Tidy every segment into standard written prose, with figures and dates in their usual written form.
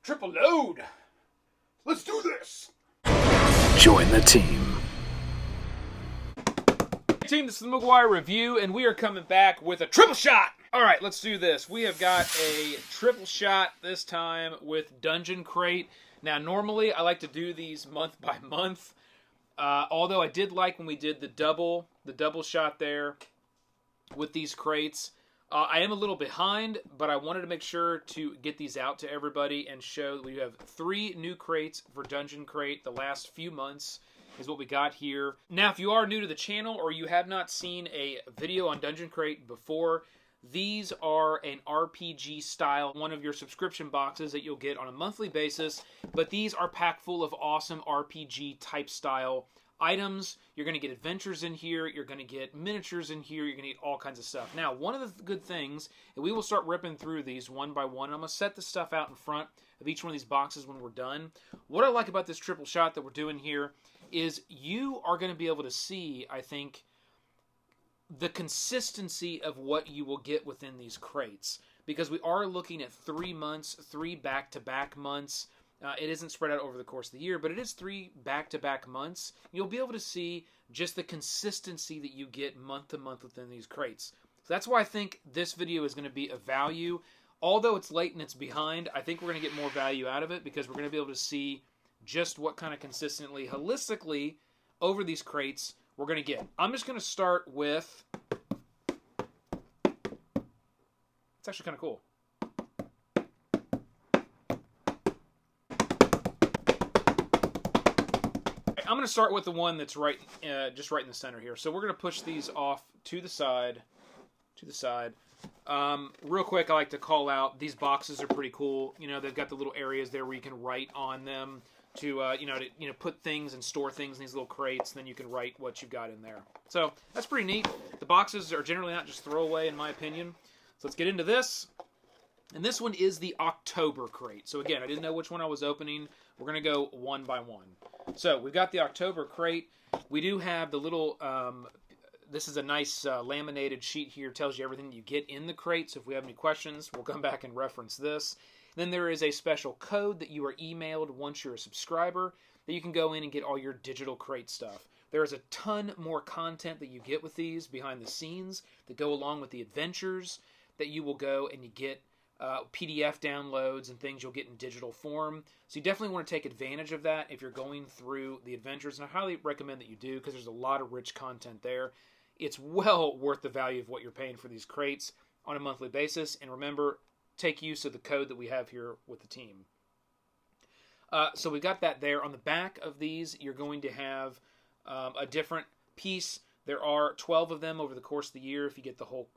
Triple load. Let's do this. Join the team. Hey team, this is the McGuire review, and we are coming back with a triple shot. All right, let's do this. We have got a triple shot this time with Dungeon Crate. Now, normally I like to do these month by month, although I did like when we did the double shot there with these crates. I am a little behind, but I wanted to make sure to get these out to everybody and show that we have 3 new crates for Dungeon Crate the last few months is what we got here. Now, if you are new to the channel or you have not seen a video on Dungeon Crate before, these are an RPG style, one of your subscription boxes that you'll get on a monthly basis, but these are packed full of awesome RPG type style items. You're going to get adventures in here, you're going to get miniatures in here, you're going to get all kinds of stuff. Now, one of the good things, and we will start ripping through these one by one. I'm going to set the stuff out in front of each one of these boxes when we're done. What I like about this triple shot that we're doing here is you are going to be able to see, I think, the consistency of what you will get within these crates. Because we are looking at 3 months, 3 back-to-back months. It isn't spread out over the course of the year, but it is 3 back-to-back months. You'll be able to see just the consistency that you get month to month within these crates. So that's why I think this video is going to be of value. Although it's late and it's behind, I think we're going to get more value out of it because we're going to be able to see just what kind of consistently, holistically, over these crates we're going to get. I'm just going to start with... It's actually kind of cool. I'm going to start with the one that's right, just right in the center here. So we're going to push these off to the side. Real quick, I like to call out these boxes are pretty cool. You know, they've got the little areas there where you can write on them to put things and store things in these little crates. And then you can write what you've got in there. So that's pretty neat. The boxes are generally not just throwaway, in my opinion. So let's get into this. And this one is the October crate. So again, I didn't know which one I was opening. We're going to go one by one. So we've got the October crate. We do have the little, this is a nice laminated sheet here. Tells you everything you get in the crate. So if we have any questions, we'll come back and reference this. Then there is a special code that you are emailed once you're a subscriber that you can go in and get all your digital crate stuff. There is a ton more content that you get with these behind the scenes that go along with the adventures that you will go and you get PDF downloads and things you'll get in digital form. So you definitely want to take advantage of that if you're going through the adventures. And I highly recommend that you do because there's a lot of rich content there. It's well worth the value of what you're paying for these crates on a monthly basis. And remember, take use of the code that we have here with the team. So we've got that there. On the back of these, you're going to have a different piece. There are 12 of them over the course of the year. If you get the whole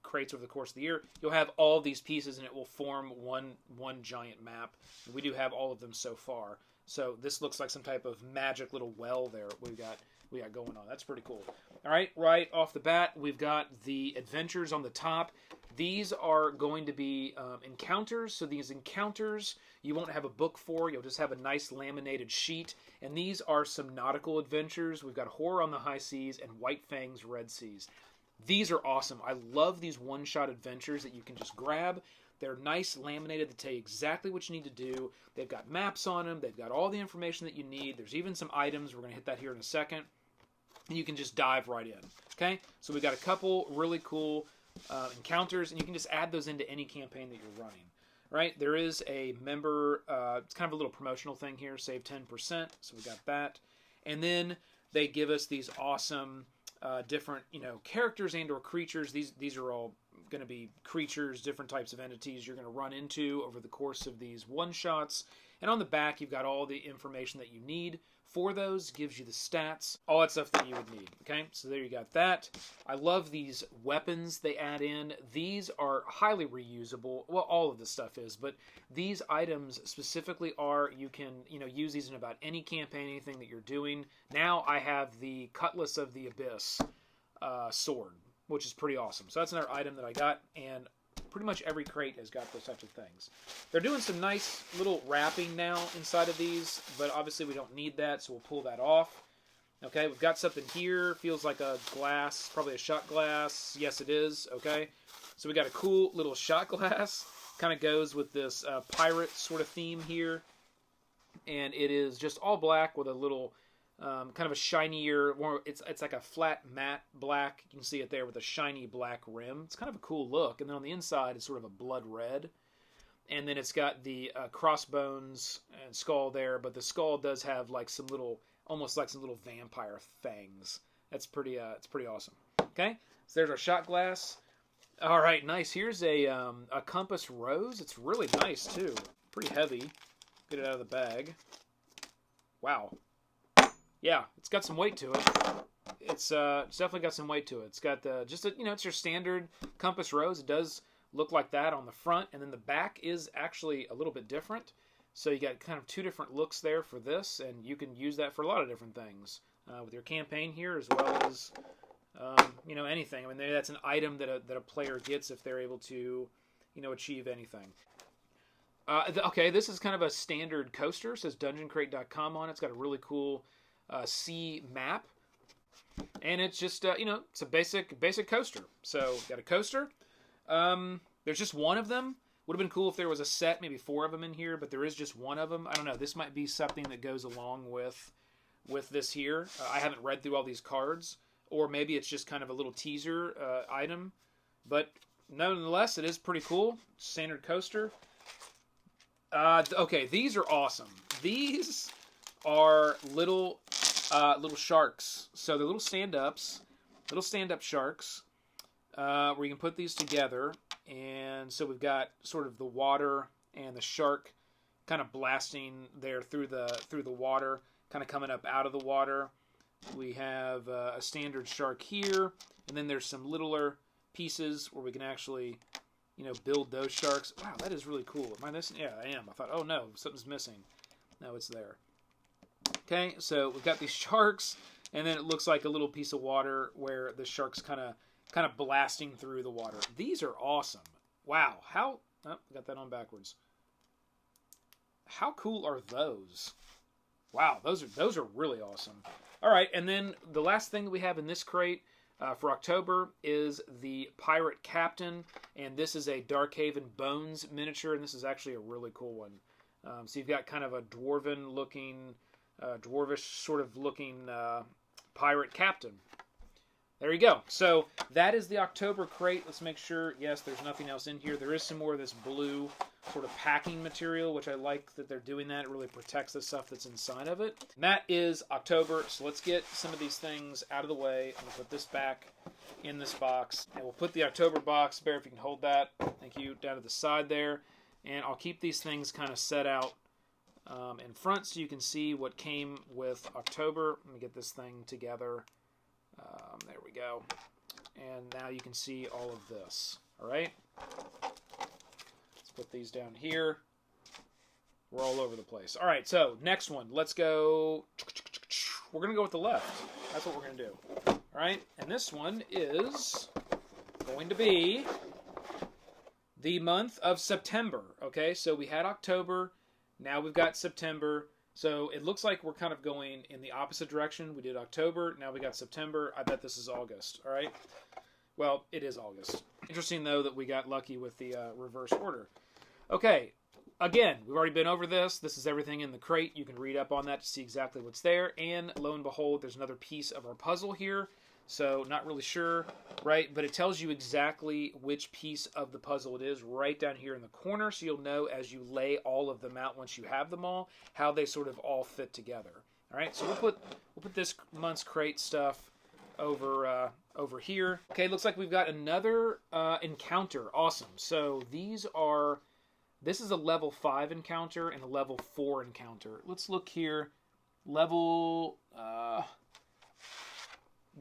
crates over the course of the year, you'll have all these pieces and it will form one giant map. And we do have all of them so far. So this looks like some type of magic little well there we got going on. That's pretty cool. All right, right off the bat, we've got the adventures on the top. These are going to be encounters. So these encounters you won't have a book for. You'll just have a nice laminated sheet. And these are some nautical adventures. We've got Horror on the High Seas and White Fang's Red Seas. These are awesome. I love these one-shot adventures that you can just grab. They're nice, laminated. They tell you exactly what you need to do. They've got maps on them. They've got all the information that you need. There's even some items. We're going to hit that here in a second. And you can just dive right in. Okay? So we've got a couple really cool encounters, and you can just add those into any campaign that you're running. Right? There is a member, it's kind of a little promotional thing here. Save 10%. So we got that. And then they give us these awesome... different, characters and or creatures. These are all going to be creatures, different types of entities you're going to run into over the course of these one-shots. And on the back, you've got all the information that you need for those. Gives you the stats, all that stuff that you would need. Okay, so there you got that. I love these weapons they add in. These are highly reusable. Well, all of this stuff is, but these items specifically are, you can, use these in about any campaign, anything that you're doing. Now I have the Cutlass of the Abyss sword, which is pretty awesome. So that's another item that I got, and pretty much every crate has got those types of things. They're doing some nice little wrapping now inside of these, but obviously we don't need that, so we'll pull that off. Okay, we've got something here. Feels like a glass, probably a shot glass. Yes, it is. Okay, so we got a cool little shot glass. Kind of goes with this pirate sort of theme here. And it is just all black with a little kind of a shinier, it's like a flat matte black. You can see it there with a shiny black rim. It's kind of a cool look. And then on the inside, it's sort of a blood red. And then it's got the crossbones and skull there, but the skull does have like some little, almost like some little vampire fangs. That's pretty, it's pretty awesome. Okay, so there's our shot glass. All right, nice. Here's a compass rose. It's really nice too. Pretty heavy. Get it out of the bag. Wow. Yeah, it's got some weight to it. It's definitely got some weight to it. It's got just a, it's your standard compass rose. It does look like that on the front, and then the back is actually a little bit different. So you got kind of two different looks there for this, and you can use that for a lot of different things with your campaign here, as well as anything. I mean, maybe that's an item that a player gets if they're able to, achieve anything. Okay, this is kind of a standard coaster. It says DungeonCrate.com on it. It's got a really cool sea map, and it's just it's a basic coaster. So got a coaster. There's just one of them. Would have been cool if there was a set, maybe 4 of them in here, but there is just one of them. I don't know. This might be something that goes along with this here. I haven't read through all these cards, or maybe it's just kind of a little teaser item. But nonetheless, it is pretty cool. Standard coaster. Okay, these are awesome. These are little sharks. So they're little stand-up sharks. Where you can put these together, and so we've got sort of the water and the shark kind of blasting there through the water, kind of coming up out of the water. We have a standard shark here, and then there's some littler pieces where we can actually, build those sharks. Wow, that is really cool. Am I missing? Yeah, I am. I thought, oh no, something's missing. No, it's there. Okay, so we've got these sharks, and then it looks like a little piece of water where the shark's kind of blasting through the water. These are awesome. Wow. I got that on backwards. How cool are those? Wow, those are really awesome. All right, and then the last thing that we have in this crate for October is the Pirate Captain, and this is a Darkhaven Bones miniature, and this is actually a really cool one. So you've got kind of a dwarvish sort of looking Pirate Captain. There you go. So that is the October crate. Let's make sure, yes, there's nothing else in here. There is some more of this blue sort of packing material, which I like that they're doing that. It really protects the stuff that's inside of it. And that is October. So let's get some of these things out of the way. I'm going to put this back in this box. And we'll put the October box, Bear, if you can hold that. Thank you. Down to the side there. And I'll keep these things kind of set out in front so you can see what came with October. Let me get this thing together. There we go. And now you can see all of this. All right? Let's put these down here. We're all over the place. All right, so next one. Let's go. We're going to go with the left. That's what we're going to do. All right? And this one is going to be the month of September. Okay, so we had October. Now we've got September. So it looks like we're kind of going in the opposite direction. We did October, now we got September. I bet this is August, all right? Well, it is August. Interesting, though, that we got lucky with the reverse order. Okay, again, we've already been over this. This is everything in the crate. You can read up on that to see exactly what's there. And lo and behold, there's another piece of our puzzle here. So not really sure, right? But it tells you exactly which piece of the puzzle it is right down here in the corner. So you'll know as you lay all of them out once you have them all, how they sort of all fit together. All right, so we'll put this month's crate stuff over here. Okay, looks like we've got another encounter. Awesome. So this is a level 5 encounter and a level 4 encounter. Let's look here.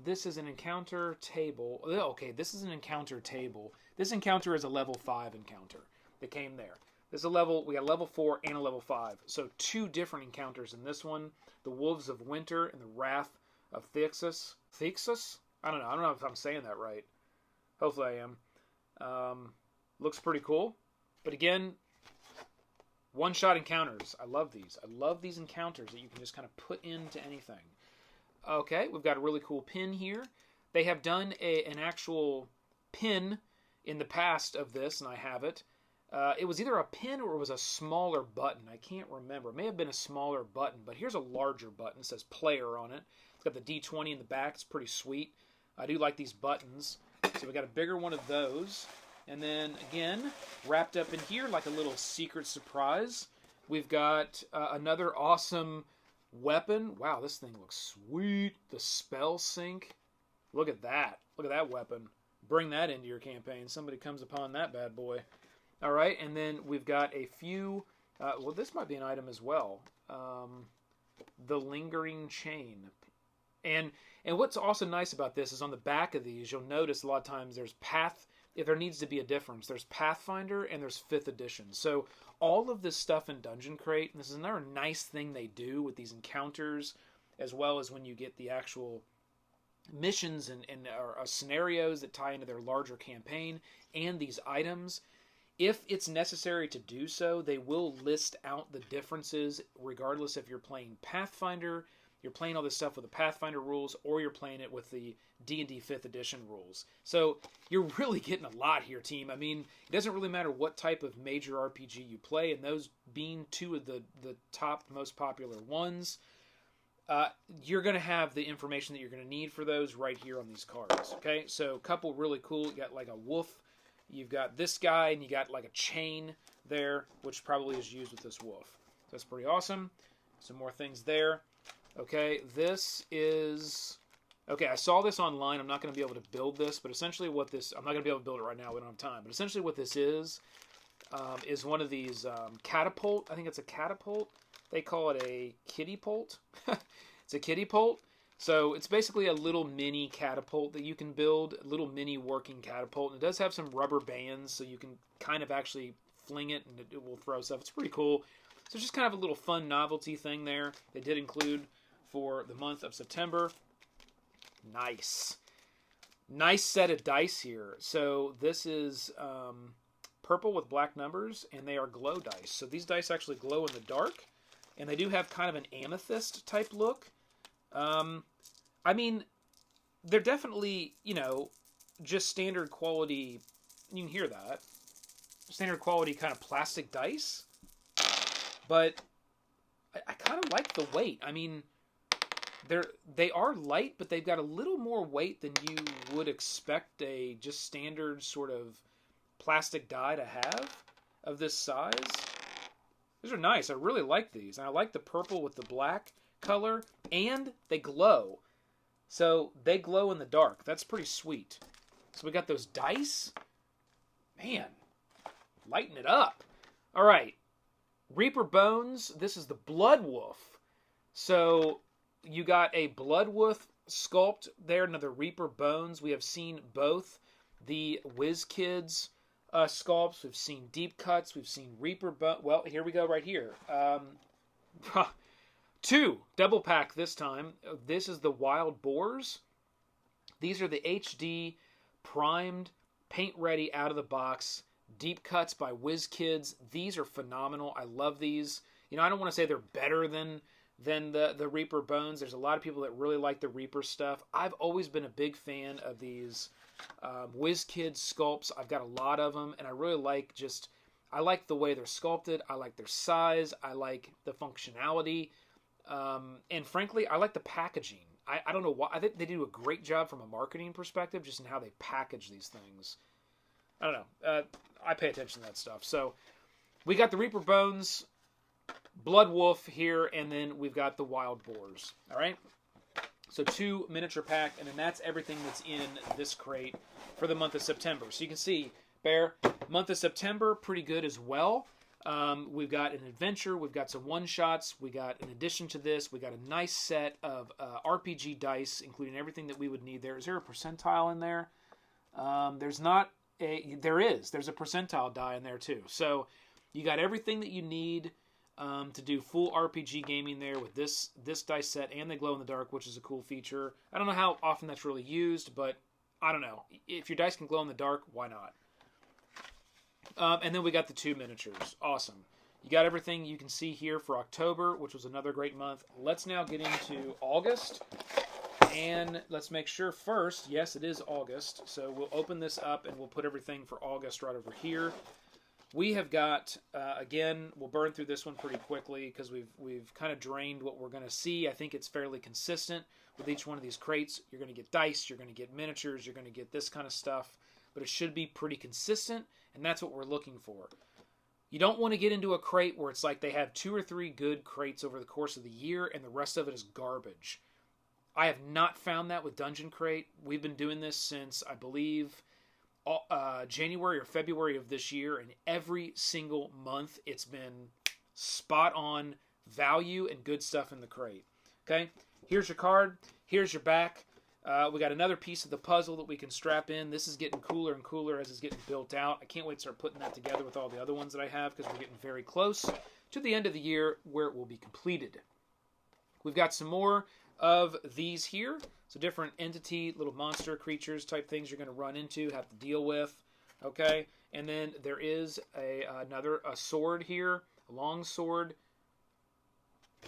This is an encounter table. Okay, this is an encounter table. This encounter is a level 5 encounter that came there. This is a level, we got a level 4 and a level 5. So 2 different encounters in this one. The Wolves of Winter and the Wrath of Thixus. Thixus? I don't know if I'm saying that right. Hopefully I am. Looks pretty cool. But again, one-shot encounters. I love these. I love these encounters that you can just kind of put into anything. Okay, we've got a really cool pin here. They have done an actual pin in the past of this, and I have it. It was either a pin or it was a smaller button. I can't remember. It may have been a smaller button, but here's a larger button. It says player on it. It's got the D20 in the back. It's pretty sweet. I do like these buttons. So we got a bigger one of those. And then, again, wrapped up in here like a little secret surprise, we've got another awesome weapon. Wow, this thing looks sweet. The spell sync. Look at that. Look at that weapon. Bring that into your campaign. Somebody comes upon that bad boy. All right, and then we've got a few... well, this might be an item as well. The Lingering Chain. And what's also nice about this is on the back of these, you'll notice a lot of times there's Path... If there needs to be a difference, there's Pathfinder and there's 5th edition. So all of this stuff in Dungeon Crate, and this is another nice thing they do with these encounters, as well as when you get the actual missions and scenarios that tie into their larger campaign, and these items. If it's necessary to do so, they will list out the differences, regardless if you're playing Pathfinder, you're playing all this stuff with the Pathfinder rules, or you're playing it with the D&D 5th edition rules. So you're really getting a lot here, team. I mean, it doesn't really matter what type of major RPG you play, and those being two of the top most popular ones, you're going to have the information that you're going to need for those right here on these cards. Okay, so a couple really cool. You got like a wolf. You've got this guy, and you got like a chain there, which probably is used with this wolf. So that's pretty awesome. Some more things there. Okay, this is... Okay, I saw this online. I'm not going to be able to build this, but essentially what this... I'm not going to be able to build it right now. We don't have time. But essentially what this is one of these catapult. I think it's a catapult. They call it a kitty-pult. It's a kitty-pult. So it's basically a little mini catapult that you can build, a little mini working catapult. And it does have some rubber bands, so you can kind of actually fling it, and it will throw stuff. It's pretty cool. So it's just kind of a little fun novelty thing there. They did include for the month of September. Nice. Nice set of dice here. So this is purple with black numbers, and they are glow dice. So these dice actually glow in the dark, and they do have kind of an amethyst type look. I mean, they're definitely, you know, just standard quality. You can hear that. Standard quality kind of plastic dice. But I kind of like the weight. I mean, they are light, but they've got a little more weight than you would expect a just standard sort of plastic die to have of this size. These are nice. I really like these. And I like the purple with the black color, and they glow. So they glow in the dark. That's pretty sweet. So we got those dice. Man, lighten it up. All right. Reaper Bones, this is the Blood Wolf. So you got a Blood Wolf sculpt there, another Reaper Bones. We have seen both the WizKids sculpts. We've seen deep cuts. We've seen Reaper Bones. Well, here we go right here. 2 double pack this time. This is the Wild Boars. These are the HD primed, paint ready out of the box. Deep cuts by WizKids. These are phenomenal. I love these. You know, I don't want to say they're better than the Reaper Bones. There's a lot of people that really like the Reaper stuff. I've always been a big fan of these WizKids sculpts. I've got a lot of them, and I really like I like the way they're sculpted. I like their size. I like the functionality. And frankly, I like the packaging. I don't know why. I think they do a great job from a marketing perspective, just in how they package these things. I don't know. I pay attention to that stuff. So we got the Reaper Bones, Blood Wolf here, and then we've got the Wild Boars. All right? So 2 miniature pack, and then that's everything that's in this crate for the month of September. So you can see, Bear, month of September, pretty good as well. We've got an adventure. We've got some one-shots. We got, in addition to this, we got a nice set of RPG dice, including everything that we would need there. Is there a percentile in there? There's not. There's a percentile die in there too. So you got everything that you need to do full RPG gaming there with this dice set, and they glow in the dark, which is a cool feature. I don't know how often that's really used, but I don't know. If your dice can glow in the dark, why not? And then we got the 2 miniatures. Awesome. You got everything you can see here for October, which was another great month. Let's now get into August. And let's make sure first, yes, it is August. So we'll open this up and we'll put everything for August right over here. we have got, again, we'll burn through this one pretty quickly because we've kind of drained what we're going to see. I think it's fairly consistent with each one of these crates. You're going to get dice, you're going to get miniatures, you're going to get this kind of stuff, but it should be pretty consistent, and that's what we're looking for. You don't want to get into a crate where it's like they have 2 or 3 good crates over the course of the year and the rest of it is garbage. I have not found that with Dungeon Crate. We've been doing this since, I believe, January or February of this year, and every single month it's been spot on value and good stuff in the crate. Okay, here's your card, here's your back. We got another piece of the puzzle that we can strap in. This is getting cooler and cooler as it's getting built out. I can't wait to start putting that together with all the other ones that I have because we're getting very close to the end of the year where it will be completed. We've got some more of these here. So different entity, little monster creatures type things you're going to run into, have to deal with. Okay, and then there is another sword here, a long sword.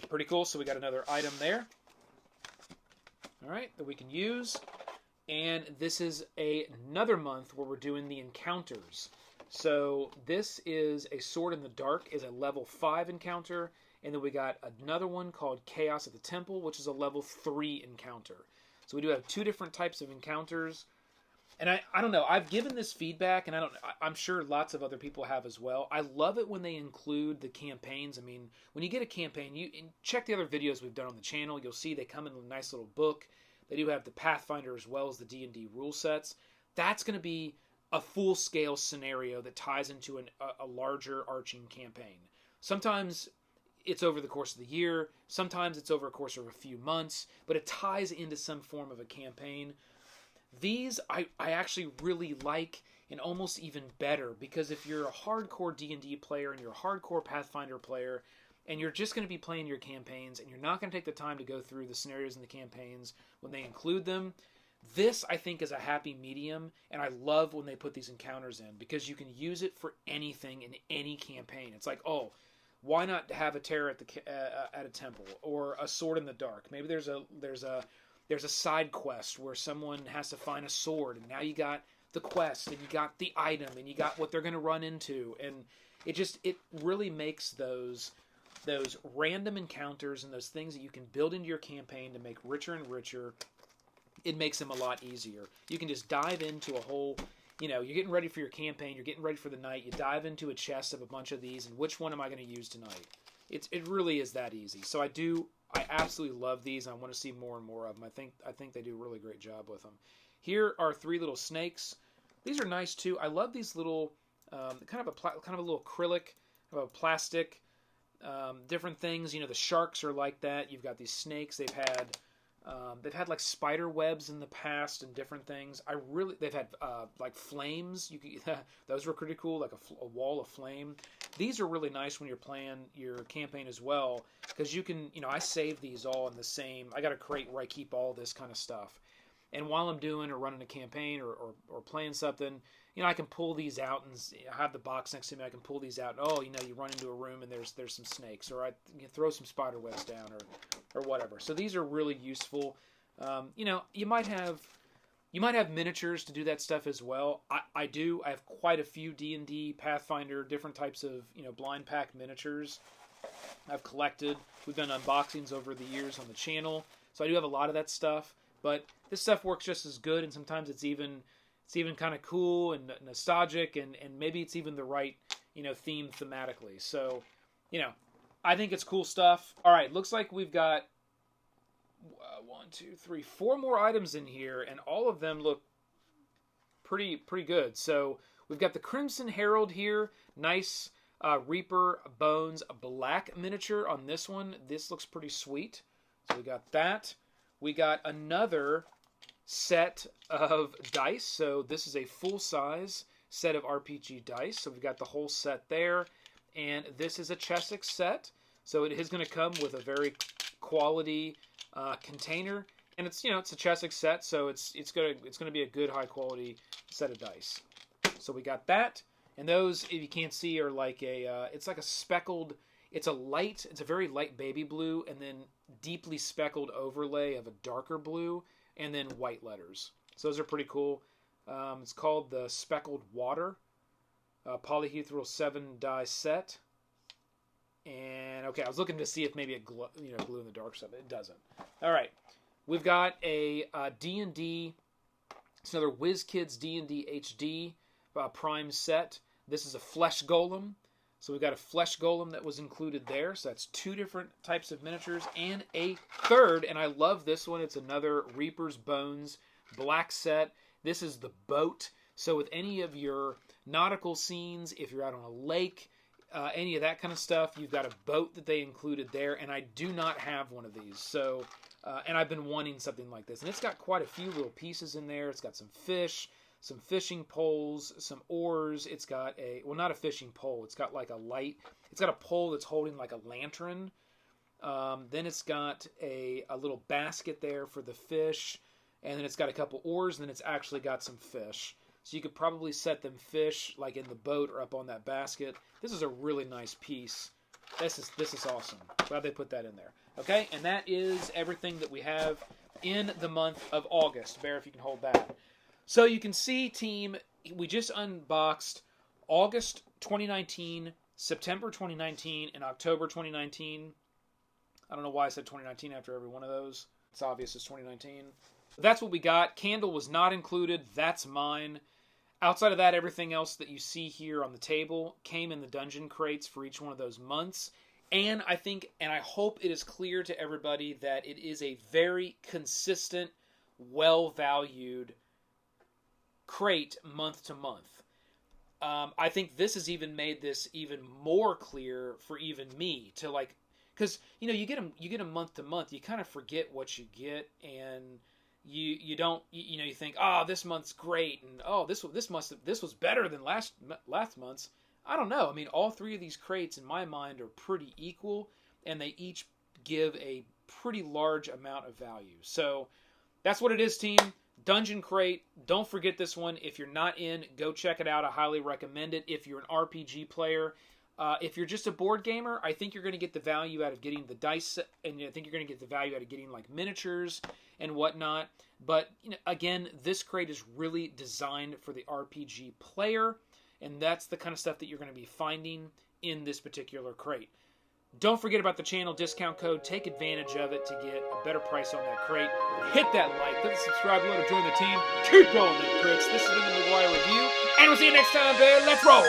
Pretty cool. So we got another item there. All right, that we can use. And this is another month where we're doing the encounters. So this is a Sword in the Dark, is a level 5 encounter. And then we got another one called Chaos at the Temple, which is a level 3 encounter. So we do have 2 different types of encounters. And I don't know, I've given this feedback, and I'm sure lots of other people have as well. I love it when they include the campaigns. I mean, when you get a campaign, you check the other videos we've done on the channel. You'll see they come in a nice little book. They do have the Pathfinder as well as the D&D rule sets. That's going to be a full-scale scenario that ties into a larger arching campaign. Sometimes it's over the course of the year. Sometimes it's over a course of a few months. But it ties into some form of a campaign. These I actually really like, and almost even better, because if you're a hardcore D&D player and you're a hardcore Pathfinder player and you're just going to be playing your campaigns and you're not going to take the time to go through the scenarios in the campaigns when they include them, this I think is a happy medium, and I love when they put these encounters in because you can use it for anything in any campaign. It's like, oh, why not have a terror at a temple or a sword in the dark? Maybe there's a side quest where someone has to find a sword, and now you got the quest, and you got the item, and you got what they're going to run into, and it really makes those random encounters and those things that you can build into your campaign to make richer and richer. It makes them a lot easier. You can just dive into a whole, you're getting ready for your campaign, you're getting ready for the night, you dive into a chest of a bunch of these, and which one am I going to use tonight? It really is that easy. So I absolutely love these, and I want to see more and more of them. I think they do a really great job with them. Here are 3 little snakes. These are nice too. I love these little kind of a little acrylic, plastic, different things. The sharks are like that. You've got these snakes. They've had like spider webs in the past and different things. They've had like flames. Those were pretty cool, like a wall of flame. These are really nice when you're playing your campaign as well, because you can, I save these all in the same. I got a crate where I keep all this kind of stuff, and while I'm doing or running a campaign or playing something, I can pull these out and I have the box next to me. I can pull these out. And, you run into a room and there's some snakes, or I throw some spider webs down or whatever. So these are really useful. You might have miniatures to do that stuff as well. I do. I have quite a few D&D, Pathfinder, different types of blind pack miniatures I've collected. We've done unboxings over the years on the channel, so I do have a lot of that stuff. But this stuff works just as good, and sometimes it's even kind of cool and nostalgic, and maybe it's even the right theme thematically. So I think it's cool stuff. All right, looks like we've got 4 more items in here, and all of them look pretty good. So we've got the Crimson Herald here, nice Reaper Bones black miniature on this one. This looks pretty sweet. So we got that. We got another set of dice. So this is a full-size set of RPG dice. So we've got the whole set there, and this is a Chessex set. So it is going to come with a very quality container, and it's a Chessex set, so it's going to be a good high quality set of dice. So we got that, and those, if you can't see, are like it's like a speckled. It's a very light baby blue, and then deeply speckled overlay of a darker blue, and then white letters. So those are pretty cool. It's called the Speckled Water. polyhedral 7-die set. And, okay, I was looking to see if maybe it glue in the dark stuff. It doesn't. All right. We've got a D&D. It's another WizKids D&D HD Prime set. This is a Flesh Golem. So we've got a Flesh Golem that was included there. So that's 2 different types of miniatures. And a third, and I love this one. It's another Reaper's Bones black set. This is the boat. So with any of your nautical scenes, if you're out on a lake, any of that kind of stuff, you've got a boat that they included there, and I do not have one of these. So, and I've been wanting something like this, and it's got quite a few little pieces in there. It's got some fish, some fishing poles, some oars. It's got not a fishing pole. It's got like a light. It's got a pole that's holding like a lantern. Then it's got a little basket there for the fish, and then it's got a couple oars, and then it's actually got some fish. So you could probably set them fish like in the boat or up on that basket. This is a really nice piece. This is awesome. Glad they put that in there. Okay, and that is everything that we have in the month of August. Bear, if you can hold that. So you can see, team, we just unboxed August 2019, September 2019, and October 2019. I don't know why I said 2019 after every one of those. It's obvious it's 2019. That's what we got. Candle was not included. That's mine. Outside of that, everything else that you see here on the table came in the dungeon crates for each one of those months. And I think, and I hope it is clear to everybody that it is a very consistent, well-valued crate month to month. I think this has even made this even more clear for even me to like, because you get them month to month, you kind of forget what you get, and you don't you think, oh, this month's great, and oh, this was better than last month's. I don't know. I mean, all 3 of these crates in my mind are pretty equal, and they each give a pretty large amount of value. So that's what it is, team. Dungeon Crate. Don't forget this one. If you're not in, go check it out. I highly recommend it. If you're an RPG player, if you're just a board gamer, I think you're going to get the value out of getting the dice, and I think you're going to get the value out of getting like miniatures and whatnot. But again, this crate is really designed for the RPG player, and that's the kind of stuff that you're going to be finding in this particular crate. Don't forget about the channel discount code. Take advantage of it to get a better price on that crate. Hit that like, click the subscribe button to join the team. Keep rolling them crates. This has been the McGuire Review, and we'll see you next time, Bear. Let's roll!